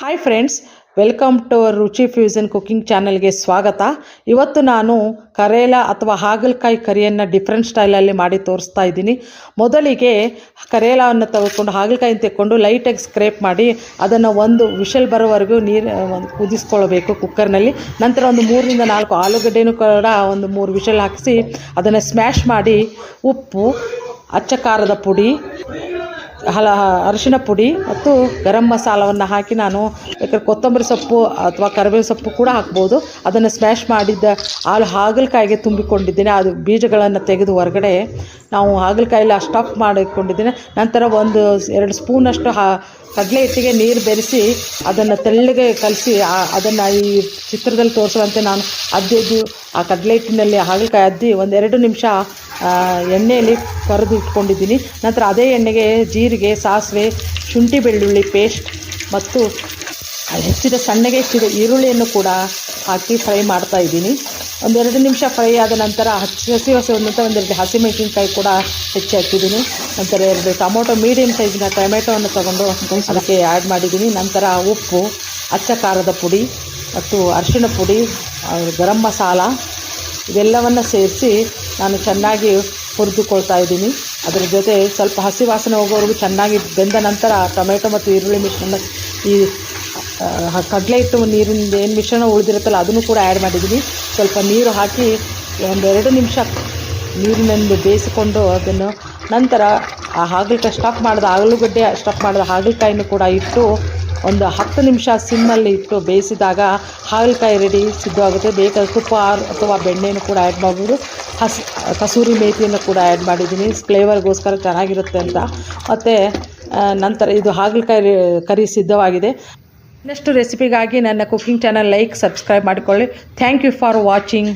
Hi friends, welcome to ರುಚಿ fusion cooking ಚಾನಲ್ಗೆ ಸ್ವಾಗತ. ಇವತ್ತು ನಾನು ಕರೇಲ ಅಥವಾ ಹಾಗಲಕಾಯಿ ಕರಿಯನ್ನು ಡಿಫ್ರೆಂಟ್ ಸ್ಟೈಲಲ್ಲಿ ಮಾಡಿ ತೋರಿಸ್ತಾ ಇದ್ದೀನಿ. ಮೊದಲಿಗೆ ಕರೇಲವನ್ನು ತೆಗೆದುಕೊಂಡು ಹಾಗಲಕಾಯಿನ ತೆಕ್ಕೊಂಡು ಲೈಟಾಗಿ ಸ್ಕ್ರೇಪ್ ಮಾಡಿ ಅದನ್ನು ಒಂದು ವಿಷಲ್ ಬರೋವರೆಗೂ ನೀರು ಕುದಿಸ್ಕೊಳ್ಬೇಕು ಕುಕ್ಕರ್ನಲ್ಲಿ. ನಂತರ ಒಂದು 3ರಿಂದ 4 ಆಲೂಗಡ್ಡೆನೂ ಕೂಡ ಒಂದು 3 ವಿಷಲ್ ಹಾಕಿಸಿ ಅದನ್ನು ಸ್ಮ್ಯಾಶ್ ಮಾಡಿ ಉಪ್ಪು, ಅಚ್ಚ ಖಾರದ ಪುಡಿ, ಅರಿಶಿಣ ಪುಡಿ ಮತ್ತು ಗರಂ ಮಸಾಲವನ್ನು ಹಾಕಿ ನಾನು ಬೇಕಾದ್ರೆ ಕೊತ್ತಂಬರಿ ಸೊಪ್ಪು ಅಥವಾ ಕರಿಬೇವು ಸೊಪ್ಪು ಕೂಡ ಹಾಕ್ಬೋದು. ಅದನ್ನು ಸ್ಮ್ಯಾಶ್ ಮಾಡಿದ್ದ ಹಾಗಲಕಾಯಿಗೆ ತುಂಬಿಕೊಂಡಿದ್ದೇನೆ. ಅದು ಬೀಜಗಳನ್ನು ತೆಗೆದು ಹೊರಗಡೆ ನಾವು ಹಾಗಲಕಾಯಿಲ್ಲ ಸ್ಟಫ್ ಮಾಡಿಕೊಂಡಿದ್ದೇನೆ. ನಂತರ 1-2 ಸ್ಪೂನಷ್ಟು ಕಡಲೆ ಹಿಟ್ಟಿಗೆ ನೀರು ಬೆರೆಸಿ ಅದನ್ನು ತೆಳ್ಳಗೆ ಕಲಸಿ ಅದನ್ನು ಈ ಚಿತ್ರದಲ್ಲಿ ತೋರಿಸುವಂತೆ ನಾನು ಅದ್ದೆದ್ದು ಆ ಕಡಲೆ ಹಿಟ್ಟಿನಲ್ಲಿ ಹಾಗಲಕಾಯಿ ಅದ್ದಿ 1-2 ನಿಮಿಷ ಎಣ್ಣೆಯಲ್ಲಿ ಕರೆದು ಇಟ್ಕೊಂಡಿದ್ದೀನಿ. ನಂತರ ಅದೇ ಎಣ್ಣೆಗೆ ಜೀರಿಗೆ, ಸಾಸಿವೆ, ಶುಂಠಿ ಬೆಳ್ಳುಳ್ಳಿ ಪೇಸ್ಟ್ ಮತ್ತು ಸಣ್ಣಗೆ ಹೆಚ್ಚಿದ ಈರುಳ್ಳಿಯನ್ನು ಕೂಡ ಹಾಕಿ ಫ್ರೈ ಮಾಡ್ತಾ ಇದ್ದೀನಿ. 1-2 ನಿಮಿಷ ಫ್ರೈ ಆದ ನಂತರ ಹಸಿ ನಂತರ 1-2 ಹಸಿಮೆಣಸಿನ್ಕಾಯಿ ಕೂಡ ಹೆಚ್ಚಿ ಹಾಕಿದ್ದೀನಿ. ನಂತರ 2 ಟೊಮೊಟೊ ಮೀಡಿಯಮ್ ಸೈಜಿನ ಟೊಮೆಟೊವನ್ನು ತೊಗೊಂಡು ಅದಕ್ಕೆ ಆ್ಯಡ್ ಮಾಡಿದ್ದೀನಿ. ನಂತರ ಉಪ್ಪು, ಅಚ್ಚ ಖಾರದ ಪುಡಿ ಮತ್ತು ಅರಿಶಿಣ ಪುಡಿ, ಗರಂ ಮಸಾಲ ಇವೆಲ್ಲವನ್ನು ಸೇರಿಸಿ ನಾನು ಚೆನ್ನಾಗಿ ಹುರಿದುಕೊಳ್ತಾ ಇದ್ದೀನಿ. ಅದರ ಜೊತೆ ಸ್ವಲ್ಪ ಹಸಿ ವಾಸನೆ ಹೋಗೋವರೆಗೂ ಚೆನ್ನಾಗಿ ಬೆಂದ ನಂತರ ಟೊಮೆಟೊ ಮತ್ತು ಈರುಳ್ಳಿ ಮಿಶ್ರಣ, ಈ ಕಡಲೆ ಹಿಟ್ಟು ನೀರಿನಿಂದ ಏನು ಮಿಶ್ರಣ ಉಳಿದಿರುತ್ತಲ್ಲ ಅದನ್ನು ಕೂಡ ಆ್ಯಡ್ ಮಾಡಿದ್ದೀನಿ. ಸ್ವಲ್ಪ ನೀರು ಹಾಕಿ 1-2 ನಿಮಿಷ ನೀರಿನಿಂದ ಬೇಯಿಸಿಕೊಂಡು ಅದನ್ನು ನಂತರ ಆ ಹಾಗಲಕಾಯಿ ಆಲೂಗಡ್ಡೆ ಸ್ಟಫ್ ಮಾಡಿದ ಹಾಗಲಕಾಯಿನೂ ಕೂಡ ಇಟ್ಟು ಒಂದು 10 ನಿಮಿಷ ಸಿಮ್ಮಲ್ಲಿ ಇಟ್ಟು ಬೇಯಿಸಿದಾಗ ಹಾಗಲಕಾಯಿ ರೆಡಿ ಸಿದ್ಧವಾಗುತ್ತೆ. ಬೇಕಾದ ತುಪ್ಪ ಅಥವಾ ಬೆಣ್ಣೆನೂ ಕೂಡ ಆ್ಯಡ್ ಮಾಡ್ಬೋದು. ಕಸೂರಿ ಮೇಥಿಯನ್ನು ಕೂಡ ಆ್ಯಡ್ ಮಾಡಿದ್ದೀನಿ ಫ್ಲೇವರ್ಗೋಸ್ಕರ ಚೆನ್ನಾಗಿರುತ್ತೆ ಅಂತ. ಮತ್ತು ನಂತರ ಇದು ಹಾಗಲಕಾಯಿ ಕರಿ ಸಿದ್ಧವಾಗಿದೆ. ಇನ್ನಷ್ಟು ರೆಸಿಪಿಗಾಗಿ ನನ್ನ ಕುಕಿಂಗ್ ಚಾನಲ್ ಸಬ್ಸ್ಕ್ರೈಬ್ ಮಾಡಿಕೊಳ್ಳಿ. Thank you for watching.